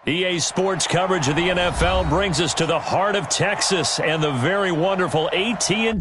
EA Sports coverage of the NFL brings us to the heart of Texas and the very wonderful AT&T.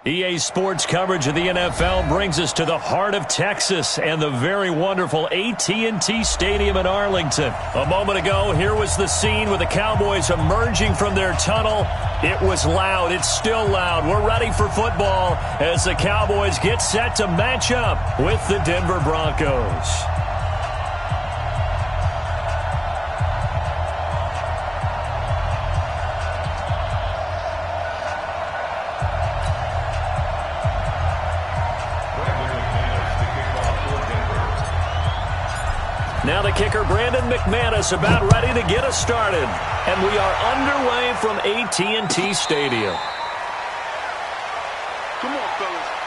EA Sports coverage of the NFL brings us to the heart of Texas and the very wonderful AT&T Stadium in Arlington. A moment ago, here was the scene with the Cowboys emerging from their tunnel. It was loud. It's still loud. We're ready for football as the Cowboys get set to match up with the Denver Broncos. Now the kicker, Brandon McManus, about ready to get us started. And we are underway from AT&T Stadium. Come on, fellas.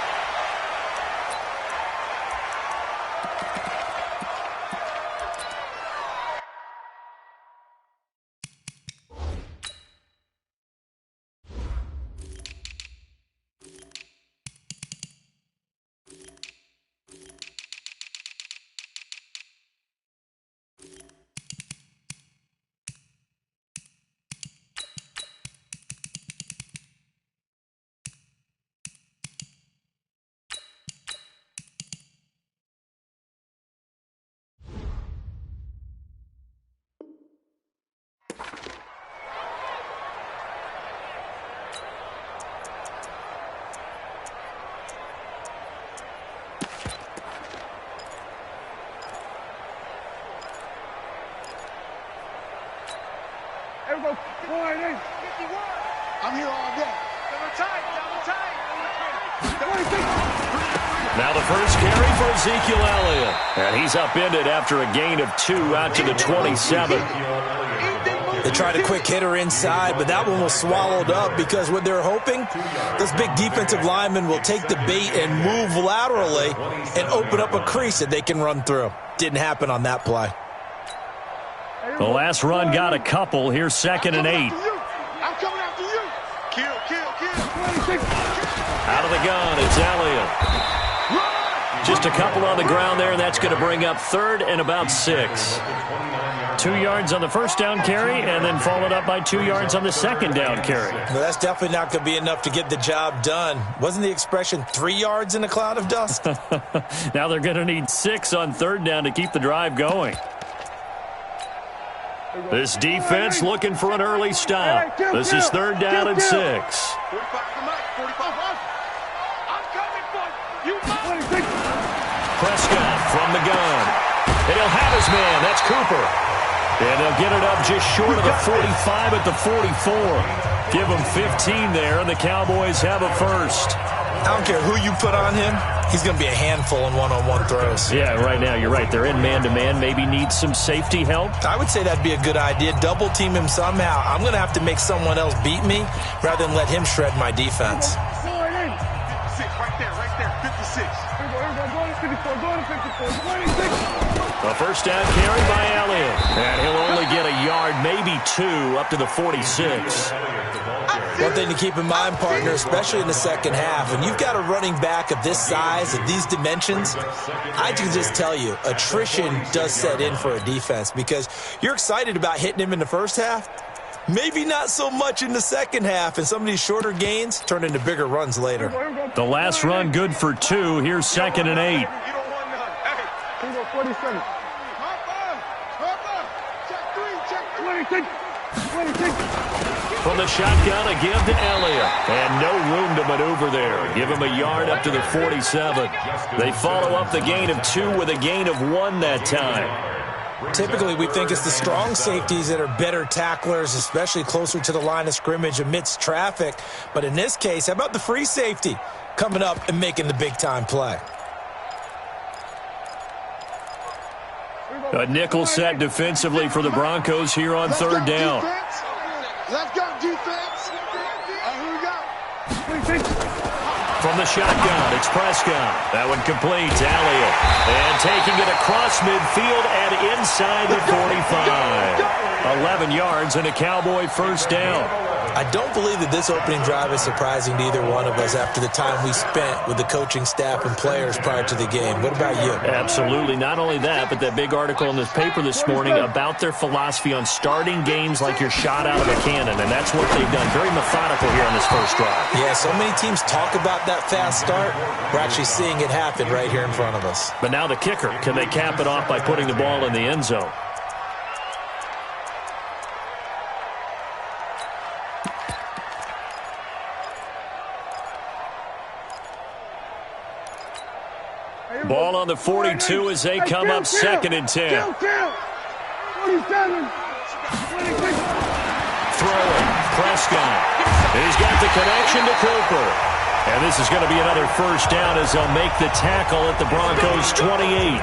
I'm here all day. Now the first carry for Ezekiel Elliott. And he's upended after a gain of 2 out to the 27. They tried a quick hitter inside, but that one was swallowed up because what they're hoping, this big defensive lineman will take the bait and move laterally and open up a crease that they can run through. Didn't happen on that play. The last run got a couple. Here's 2nd and 8. I'm coming after you. Kill. Out of the gun, it's Elliott. Just a couple on the ground there, and that's going to bring up 3rd and about 6. 2 yards on the first down carry, and then followed up by 2 yards on the second down carry. Well, that's definitely not going to be enough to get the job done. Wasn't the expression 3 yards in a cloud of dust? Now they're going to need 6 on 3rd down to keep the drive going. This defense looking for an early stop. This is 3rd down and 6. Prescott from the gun. And he'll have his man. That's Cooper. And they'll get it up just short of the 45 at the 44. Give them 15 there, and the Cowboys have a first. I don't care who you put on him. He's going to be a handful in one-on-one throws. Yeah, right now, you're right. They're in man-to-man. Maybe need some safety help. I would say that'd be a good idea. Double team him somehow. I'm going to have to make someone else beat me rather than let him shred my defense. A first down carry by Elliott. And he'll only get a yard, maybe 2, up to the 46. One thing to keep in mind, partner, especially in the second half, when you've got a running back of this size, of these dimensions, I can just tell you, attrition does set in for a defense because you're excited about hitting him in the first half. Maybe not so much in the second half, and some of these shorter gains turn into bigger runs later. The last run good for 2. Here's 2nd and 8. From the shotgun, a give to Elliott. And no room to maneuver there. Give him a yard up to the 47. They follow up the gain of 2 with a gain of 1 that time. Typically, we think it's the strong safeties that are better tacklers, especially closer to the line of scrimmage amidst traffic. But in this case, how about the free safety coming up and making the big-time play? A nickel set defensively for the Broncos here on 3rd down. Let's go, defense. Here we go. From the shotgun, it's Prescott. That one completes. Elliott. And taking it across midfield and inside the 45. 11 yards and a Cowboy first down. I don't believe that this opening drive is surprising to either one of us after the time we spent with the coaching staff and players prior to the game. What about you? Absolutely. Not only that, but that big article in this paper this morning about their philosophy on starting games like you're shot out of a cannon, and that's what they've done. Very methodical here on this first drive. Yeah, so many teams talk about that fast start. We're actually seeing it happen right here in front of us. But now the kicker. Can they cap it off by putting the ball in the end zone? Ball on the 42 as they come up 2nd and 10. Throwing, Prescott. He's got the connection to Cooper. And this is going to be another first down as they'll make the tackle at the Broncos' 28.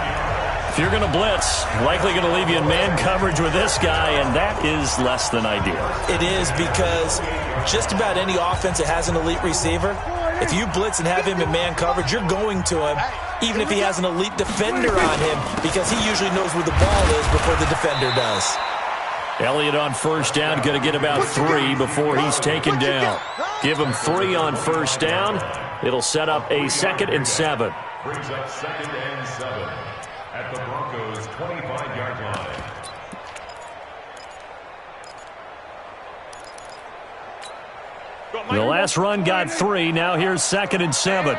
If you're going to blitz, likely going to leave you in man coverage with this guy, and that is less than ideal. It is because just about any offense that has an elite receiver, if you blitz and have him in man coverage, you're going to him, even if he has an elite defender on him, because he usually knows where the ball is before the defender does. Elliott on first down, going to get about 3 before he's taken down. Give him 3 on first down. It'll set up a 2nd and 7. Brings up 2nd and 7 at the Broncos' 25-yard line. The last run got 3. Now here's 2nd and 7.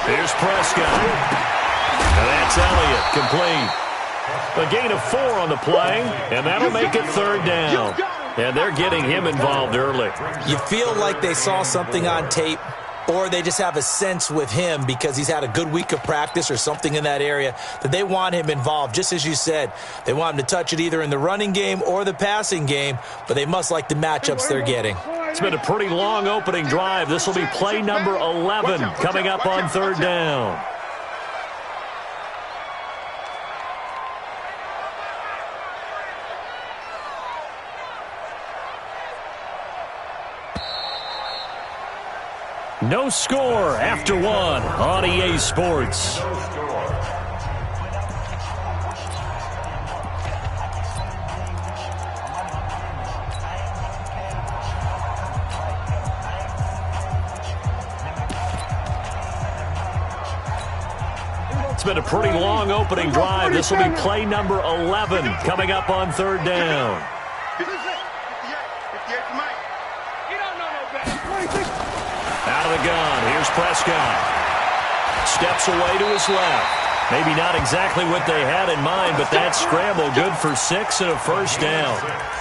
Here's Prescott. And that's Elliott, complete. A gain of 4 on the play, and that'll make it 3rd down. And they're getting him involved early. You feel like they saw something on tape or they just have a sense with him because he's had a good week of practice or something in that area that they want him involved. Just as you said, they want him to touch it either in the running game or the passing game, but they must like the matchups they're getting. It's been a pretty long opening drive. This will be play number 11 coming up on third down. No score after one on EA Sports. It's been a pretty long opening drive. This will be play number 11 coming up on third down. Out of the gun, here's Prescott. Steps away to his left. Maybe not exactly what they had in mind, but that scramble good for 6 and a first down.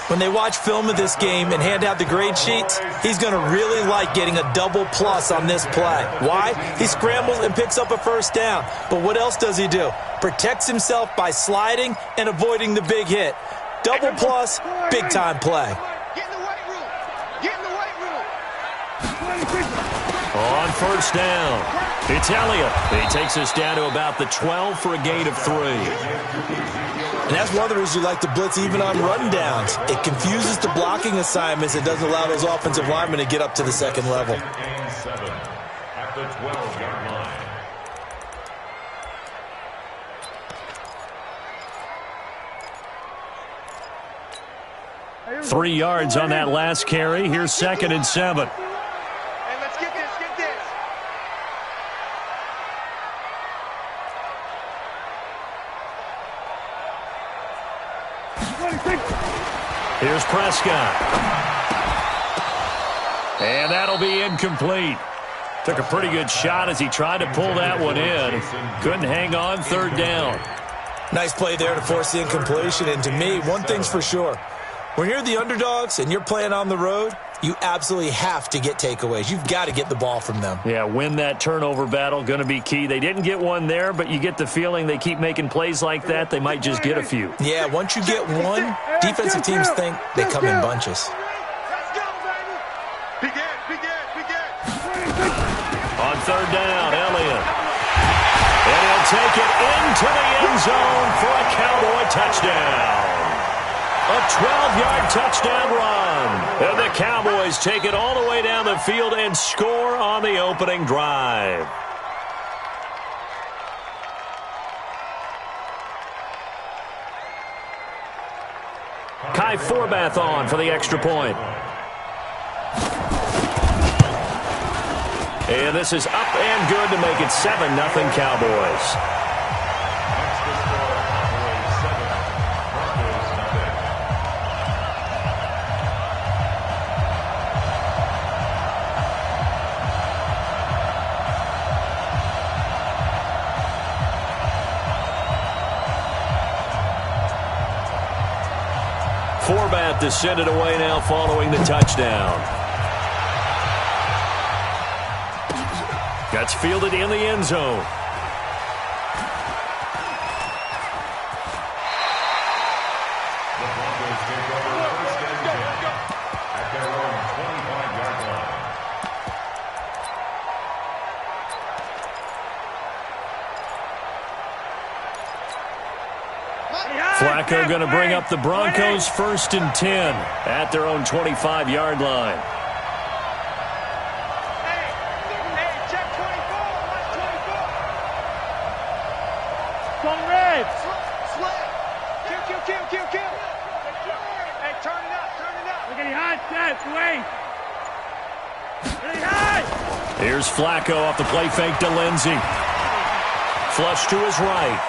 When they watch film of this game and hand out the grade sheets, he's going to really like getting a double plus on this play. Why? He scrambles and picks up a first down. But what else does he do? Protects himself by sliding and avoiding the big hit. Double plus, big-time play. On first down, it's Elliott. He takes us down to about the 12 for a gain of 3. And that's one of the reasons you like to blitz even on run downs. It confuses the blocking assignments. It doesn't allow those offensive linemen to get up to the second level. At the 12-yard line. 3 yards on that last carry. Here's 2nd and 7. Here's Prescott. And that'll be incomplete. Took a pretty good shot as he tried to pull that one in. Couldn't hang on third down. Nice play there to force the incompletion. And to me, one thing's for sure. When you're the underdogs and you're playing on the road, you absolutely have to get takeaways. You've got to get the ball from them. Yeah, win that turnover battle, going to be key. They didn't get one there, but you get the feeling they keep making plays like that, they might just get a few. Yeah, once you get one, defensive teams think they come in bunches. On third down, Elliott. And he'll take it into the end zone for a Cowboy touchdown. A 12-yard touchdown run. And the Cowboys take it all the way down the field and score on the opening drive. Kai Forbath on for the extra point. And this is up and good to make it 7-0 Cowboys. Forbath to send it away now following the touchdown. Gets fielded in the end zone. The Broncos take over first and 10 at their own 25-yard line. Flacco going to bring up the Broncos 1st and 10 at their own 25-yard line. Here's Flacco off the play fake to Lindsey. Flush to his right.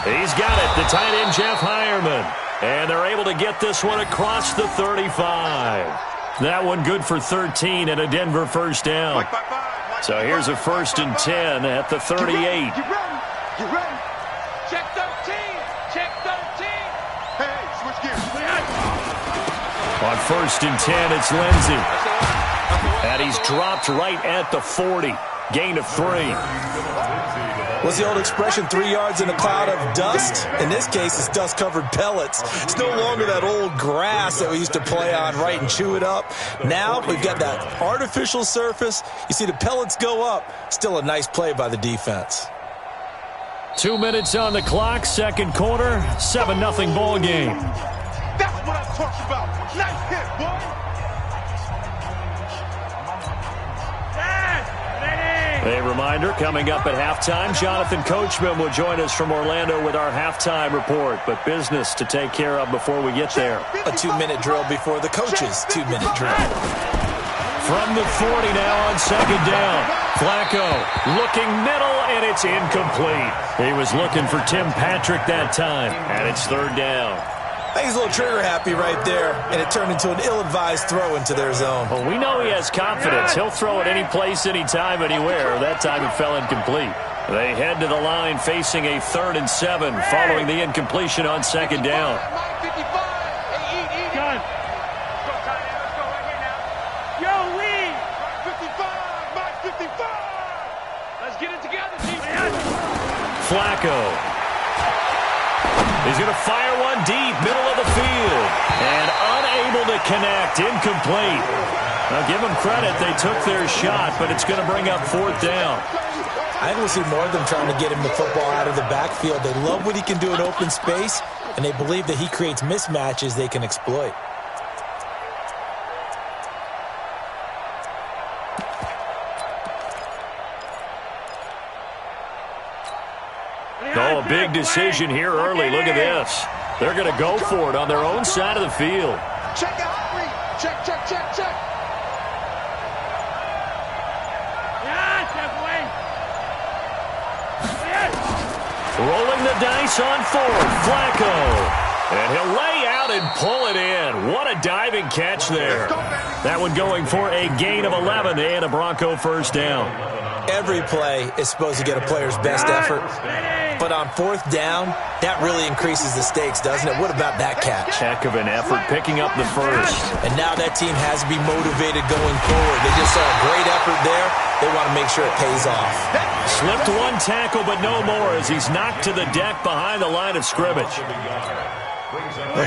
He's got it, the tight end Jeff Heuerman. And they're able to get this one across the 35. That one good for 13 and a Denver first down. So here's a 1st and 10 at the 38. You ready? Check 13. Check 13. Hey, switch gears. On 1st and 10, it's Lindsey. And he's dropped right at the 40. Gain of 3. What's the old expression, 3 yards in a cloud of dust? In this case, it's dust-covered pellets. It's no longer that old grass that we used to play on, right, and chew it up. Now we've got that artificial surface. You see the pellets go up. Still a nice play by the defense. 2 minutes on the clock, second quarter, 7-0 ball game. That's what I'm talking about. Nice hit, boy. A reminder, coming up at halftime, Jonathan Coachman will join us from Orlando with our halftime report. But business to take care of before we get there. A 2-minute drill before the coach's 2-minute drill. From the 40 now on second down. Flacco looking middle, and it's incomplete. He was looking for Tim Patrick that time, and it's third down. I think he's a little trigger happy right there, and it turned into an ill-advised throw into their zone. Well, we know he has confidence. He'll throw it any place, anytime, anywhere. That time it fell incomplete. They head to the line facing a 3rd and 7 following the incompletion on second down. Flacco. He's going to fire one deep, middle of the field, and unable to connect, incomplete. Now, give them credit. They took their shot, but it's going to bring up 4th down. I think we'll see more of them trying to get him the football out of the backfield. They love what he can do in open space, and they believe that he creates mismatches they can exploit. Oh, a big decision here early. Look at this. They're going to go for it on their own side of the field. Check out, read. Check, check, check, check. Rolling the dice on 4th. Flacco. And he'll lay out and pull it in. What a diving catch there. That one going for a gain of 11 and a Bronco first down. Every play is supposed to get a player's best effort, but on 4th down, that really increases the stakes, doesn't it? What about that catch? Heck of an effort picking up the first. And now that team has to be motivated going forward. They just saw a great effort there. They want to make sure it pays off. Slipped one tackle, but no more as he's knocked to the deck behind the line of scrimmage.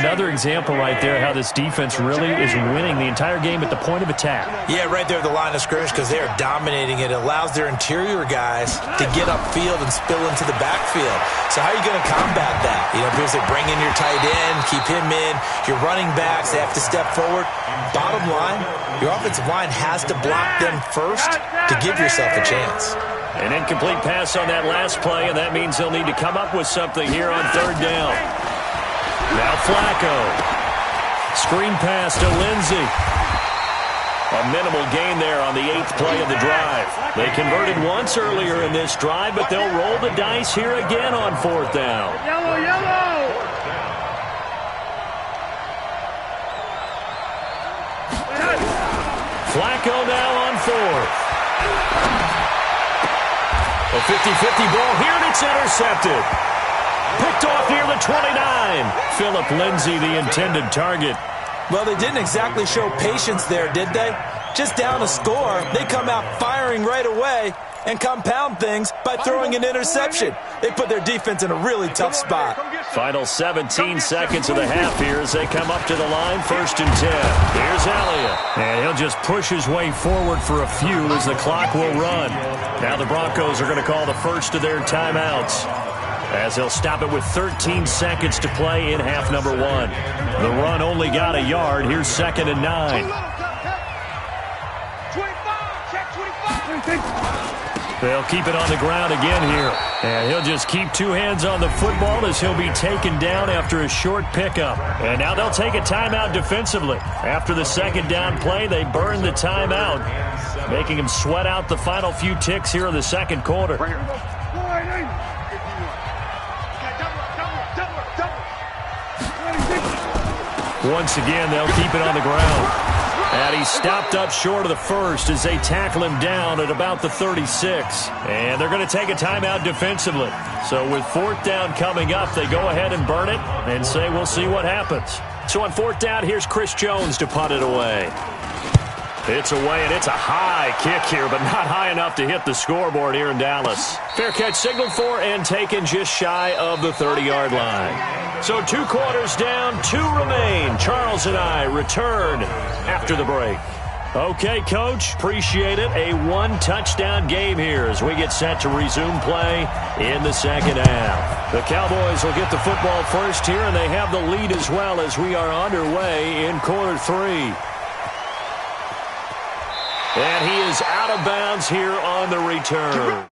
Another example right there how this defense really is winning the entire game at the point of attack. Yeah, right there at the line of scrimmage because they are dominating it. It allows their interior guys to get upfield and spill into the backfield. So how are you going to combat that? You know, people say bring in your tight end, keep him in. Your running backs, they have to step forward. Bottom line, your offensive line has to block them first to give yourself a chance. An incomplete pass on that last play, and that means they'll need to come up with something here on 3rd down. Now Flacco. Screen pass to Lindsey. A minimal gain there on the 8th play of the drive. They converted once earlier in this drive, but they'll roll the dice here again on 4th down. Yellow, yellow. Flacco now on 4th. A 50-50 ball here, and it's intercepted. Picked off near the 29. Philip Lindsay, the intended target. Well, they didn't exactly show patience there, did they? Just down a score, they come out firing right away and compound things by throwing an interception. They put their defense in a really tough spot. Final 17 seconds of the half here as they come up to the line, 1st and 10. Here's Elliott. And he'll just push his way forward for a few as the clock will run. Now the Broncos are going to call the first of their timeouts, as they'll stop it with 13 seconds to play in half number 1. The run only got a yard. Here's 2nd and 9. 25, check 25. They'll keep it on the ground again here. And he'll just keep 2 hands on the football as he'll be taken down after a short pickup. And now they'll take a timeout defensively. After the 2nd down play, they burn the timeout, making him sweat out the final few ticks here in the 2nd quarter. Once again, they'll keep it on the ground. And he stopped up short of the first as they tackle him down at about the 36. And they're going to take a timeout defensively. So with 4th down coming up, they go ahead and burn it and say we'll see what happens. So on 4th down, here's Chris Jones to punt it away. It's away, and it's a high kick here, but not high enough to hit the scoreboard here in Dallas. Fair catch signaled for and taken just shy of the 30-yard line. So 2 quarters down, 2 remain. Charles and I return after the break. Okay, Coach, appreciate it. A 1-touchdown game here as we get set to resume play in the second half. The Cowboys will get the football first here, and they have the lead as well as we are underway in quarter 3. And he is out of bounds here on the return.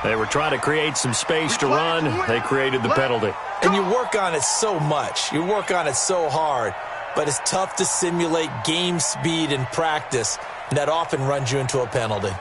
They were trying to create some space to run. They created the penalty. And you work on it so much. You work on it so hard. But it's tough to simulate game speed in practice. And that often runs you into a penalty.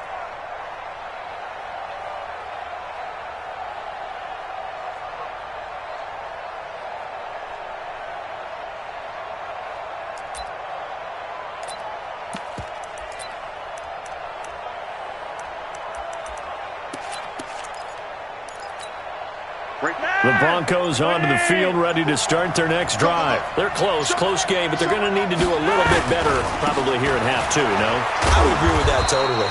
The Broncos onto the field, ready to start their next drive. They're close game, but they're going to need to do a little bit better probably here in half 2, no? I would agree with that totally.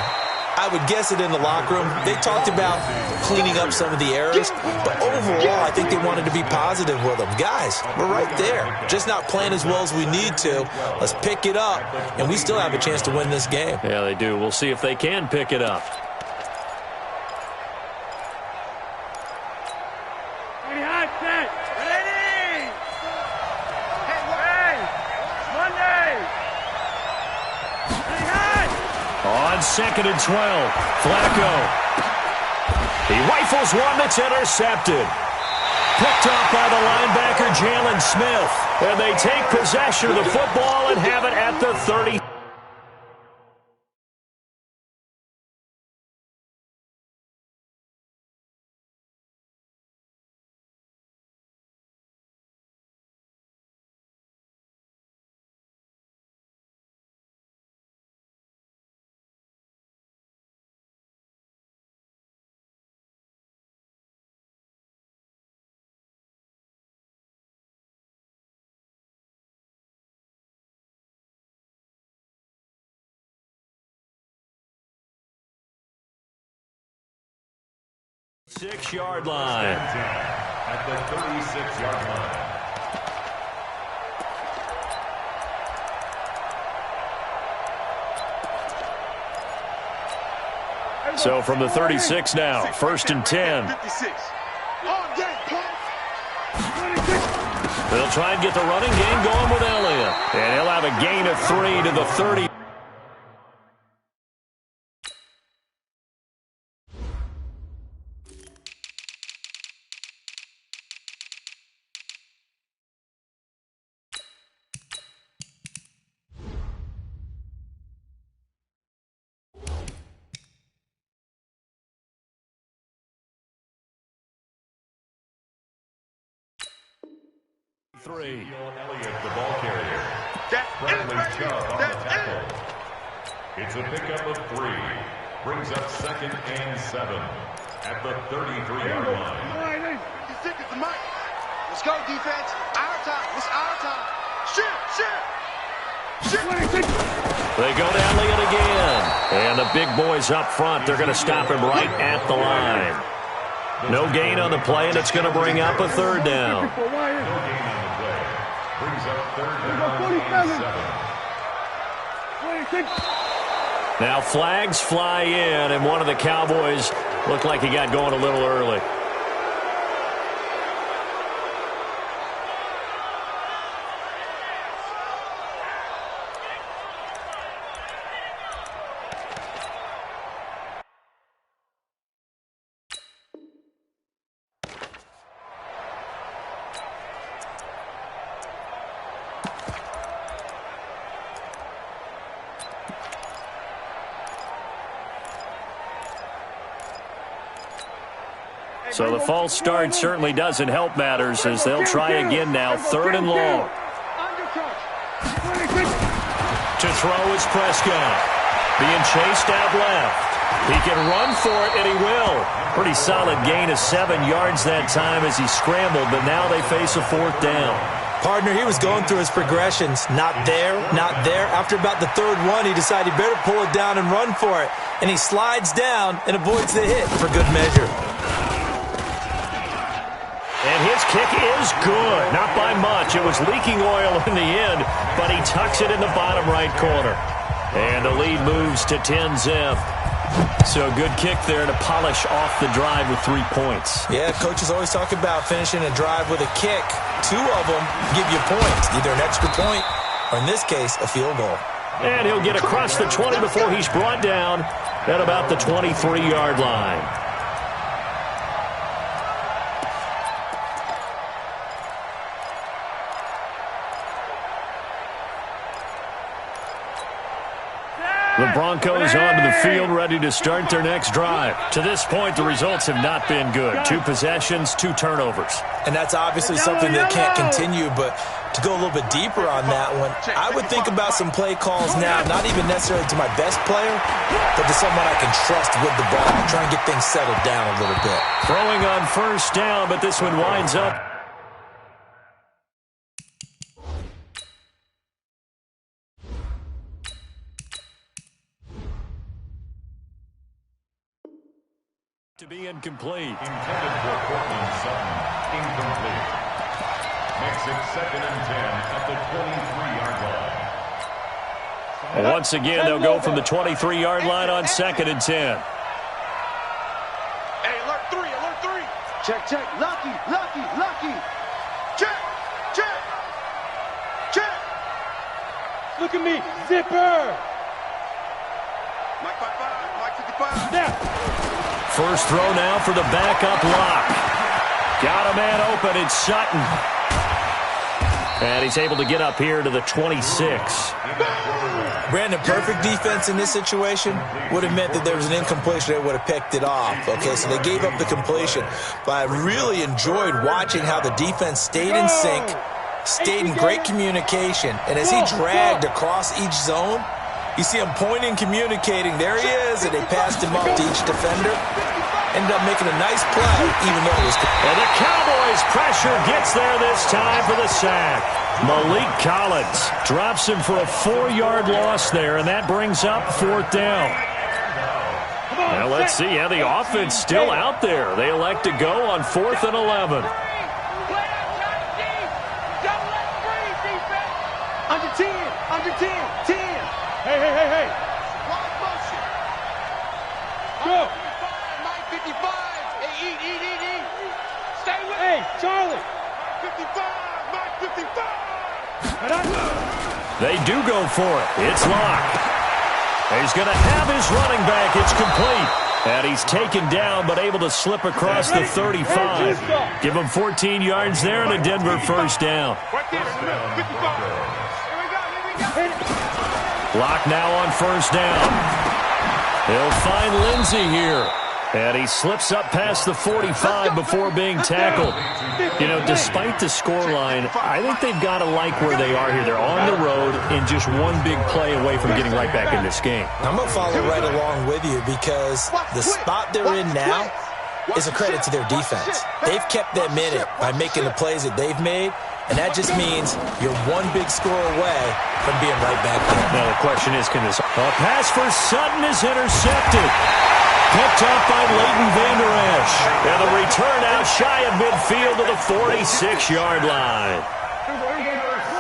I would guess it in the locker room. They talked about cleaning up some of the errors, but overall, I think they wanted to be positive with them. Guys, we're right there. Just not playing as well as we need to. Let's pick it up, and we still have a chance to win this game. Yeah, they do. We'll see if they can pick it up. On 2nd and 12, Flacco. He rifles one that's intercepted. Picked up by the linebacker, Jalen Smith. And they take possession of the football and have it at the 30. Six-yard line. At the 36-yard line. So from the 36 now, 1st and 10. They'll try and get the running game going with Elliott. And he'll have a gain of 3 to the 30. Elliott, the ball carrier. Bradley Chubb on the tackle. It's a pickup of 3. Brings up 2nd and 7 at the 33-yard line. go, defense. Our time. It's our time. Shit. They go to Elliott again. And the big boys up front, they're going to stop him right at the line. No gain on the play, and it's going to bring up a third down. No gain on the play. Brings up third down and 7. Now flags fly in, and one of the Cowboys looked like he got going a little early. So the false start certainly doesn't help matters as they'll try again now, 3rd and long. To throw is Prescott. Being chased out left. He can run for it, and he will. Pretty solid gain of 7 yards that time as he scrambled, but now they face a 4th down. Partner, he was going through his progressions. Not there, not there. After about the 3rd one, he decided he better pull it down and run for it. And he slides down and avoids the hit for good measure. And his kick is good. Not by much. It was leaking oil in the end, but he tucks it in the bottom right corner. And the lead moves to 10-zip. So a good kick there to polish off the drive with 3 points. Yeah, coaches always talk about finishing a drive with a kick. 2 of them give you points, either an extra point or, in this case, a field goal. And he'll get across the 20 before he's brought down at about the 23-yard line. The Broncos onto the field, ready to start their next drive. To this point, the results have not been good. 2 possessions, 2 turnovers. And that's obviously something that can't continue, but to go a little bit deeper on that one, I would think about some play calls now, not even necessarily to my best player, but to someone I can trust with the ball. Try and get things settled down a little bit. Throwing on 1st down, but this one winds up. To be incomplete. Intended for Cortland Sutton. Incomplete. Makes it 2nd and 10 at the 23-yard line. Once again, they'll go from the 23-yard line on 2nd and 10. Hey, alert 3, alert 3. Check. Lucky. Check. Look at me, zipper. Mike 55, Mike 55. Snap. First throw now for the backup lock. Got a man open, it's Sutton. And he's able to get up here to the 26. Brandon, perfect defense in this situation would have meant that there was an incompletion. They would have picked it off. Okay, so they gave up the completion. But I really enjoyed watching how the defense stayed in sync, stayed in great communication. And as he dragged across each zone, you see him pointing, communicating. There he is, and they passed him up to each defender. Ended up making a nice play, even though it was... And the Cowboys' pressure gets there this time for the sack. Malik Collins drops him for a 4-yard loss there, and that brings up 4th down. Now let's see. Yeah, the offense still out there. They elect to go on 4th and 11. Under 10. Hey. Wide motion. Go. Mike 55. Hey, eat. Stay with Hey, Charlie. 55. Mike 55. They do go for it. It's locked. He's going to have his running back. It's complete. And he's taken down but able to slip across the 35. Give him 14 yards there and a Denver 1st down. Right there. 55. Here we go. Block now on 1st down. He'll find Lindsey here. And he slips up past the 45 before being tackled. You know, despite the scoreline, I think they've got to like where they are here. They're on the road and just one big play away from getting right back in this game. I'm going to follow right along with you because the spot they're in now, is a credit to their defense. They've kept them in it by making the plays that they've made, and that just means you're one big score away from being right back there. Now the question is, can this... A pass for Sutton is intercepted. Picked up by Leighton Vander Esch. And the return out shy of midfield to the 46-yard line.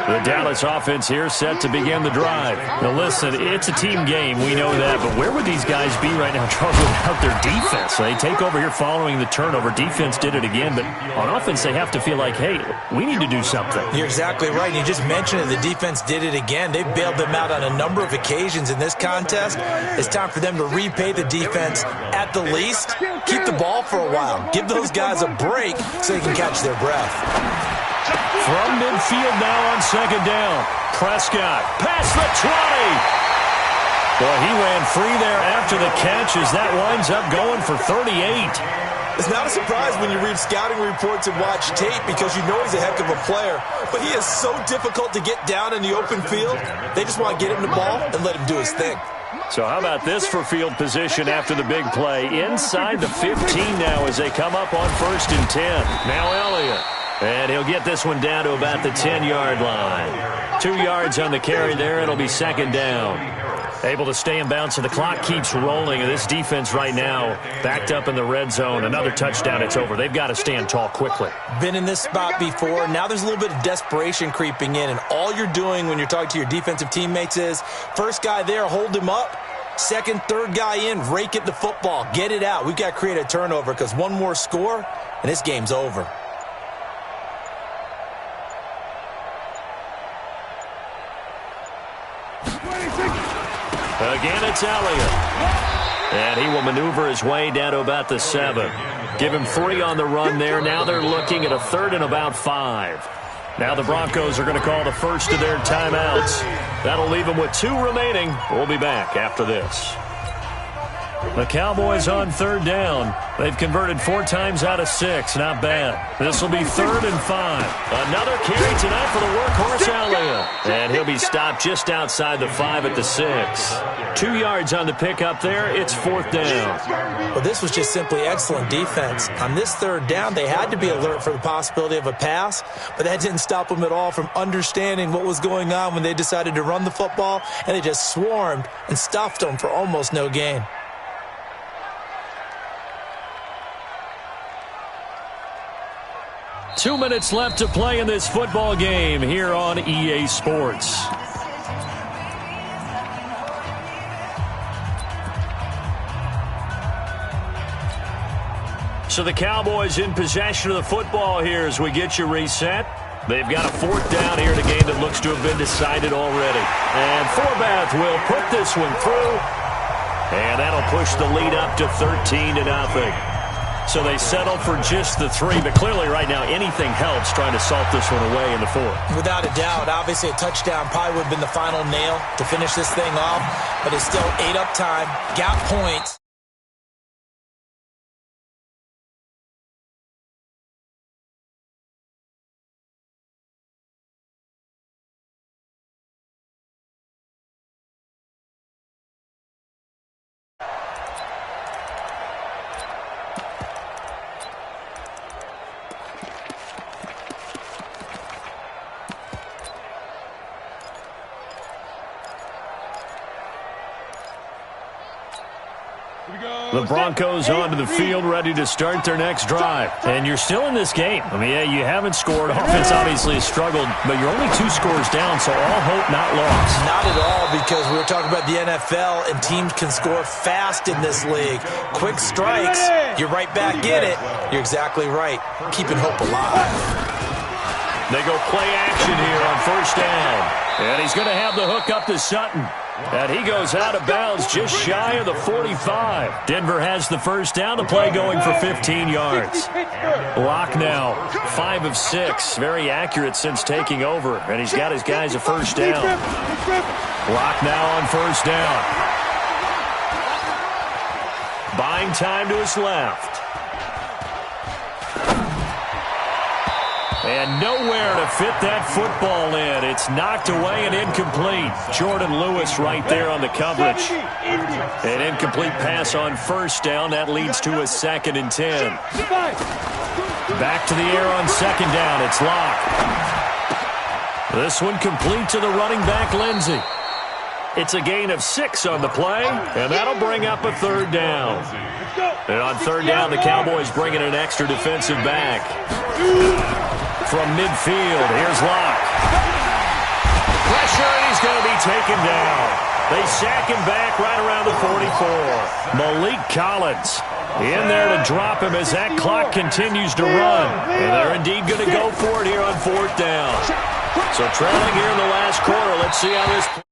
The Dallas offense here set to begin the drive. Now listen, it's a team game, we know that, but where would these guys be right now trying without their defense? They take over here following the turnover. Defense did it again, but on offense they have to feel like, hey, we need to do something. You're exactly right. You just mentioned it. The defense did it again. They've bailed them out on a number of occasions in this contest. It's time for them to repay the defense at the least. Keep the ball for a while. Give those guys a break so they can catch their breath. From midfield now on second down. Prescott past the 20. Boy, he ran free there after the catch as that winds up going for 38. It's not a surprise when you read scouting reports and watch tape because you know he's a heck of a player. But he is so difficult to get down in the open field. They just want to get him the ball and let him do his thing. So how about this for field position after the big play? Inside the 15 now as they come up on 1st and 10. Now Elliott. And he'll get this one down to about the 10-yard line. 2 yards on the carry there. It'll be second down. Able to stay in bounds, so the clock keeps rolling. And this defense right now backed up in the red zone. Another touchdown, it's over. They've got to stand tall quickly. Been in this spot before. Now there's a little bit of desperation creeping in. And all you're doing when you're talking to your defensive teammates is, first guy there, hold him up. Second, third guy in, rake it to football. Get it out. We've got to create a turnover because one more score, and this game's over. Again, it's Elliott. And he will maneuver his way down to about the 7. Give him 3 on the run there. Now they're looking at a 3rd and about 5. Now the Broncos are going to call the first of their timeouts. That'll leave them with 2 remaining. We'll be back after this. The Cowboys on 3rd down. They've converted 4 times out of 6. Not bad. This will be 3rd and 5. Another carry tonight for the workhorse Elliott. And he'll be stopped just outside the 5 at the 6. 2 yards on the pickup there. It's 4th down. Well, this was just simply excellent defense. On this 3rd down, they had to be alert for the possibility of a pass, but that didn't stop them at all from understanding what was going on when they decided to run the football, and they just swarmed and stuffed them for almost no gain. Two minutes left to play in this football game here on EA Sports. So the Cowboys in possession of the football here as we get you reset. They've got a 4th down here in a game that looks to have been decided already. And Forbath will put this one through. And that'll push the lead up to 13-0. So they settle for just the 3, but clearly right now anything helps trying to salt this one away in the 4th. Without a doubt, obviously a touchdown probably would have been the final nail to finish this thing off, but it's still 8 up time, got points. The Broncos onto the field, ready to start their next drive. And you're still in this game. I mean, yeah, you haven't scored. Offense obviously has struggled, but you're only 2 scores down, so all hope not lost. Not at all, because we were talking about the NFL, and teams can score fast in this league. Quick strikes, you're right back in it. You're exactly right. Keeping hope alive. They go play action here on 1st down. And he's going to have the hook up to Sutton. And he goes out of bounds just shy of the 45. Denver has the 1st down. The play going for 15 yards. Locke now, 5 of 6. Very accurate since taking over. And he's got his guys a 1st down. Locke now on 1st down. Buying time to his left. And nowhere to fit that football in. It's knocked away and incomplete. Jordan Lewis right there on the coverage. An incomplete pass on first down. That leads to a 2nd and 10. Back to the air on 2nd down. It's Locke. This one complete to the running back, Lindsey. It's a gain of 6 on the play, and that'll bring up a 3rd down. And on 3rd down, the Cowboys bring in an extra defensive back. From midfield, here's Locke. Pressure, and he's going to be taken down. They sack him back right around the 44. Malik Collins in there to drop him as that clock continues to run. And they're indeed going to go for it here on 4th down. So trailing here in the last quarter, let's see how this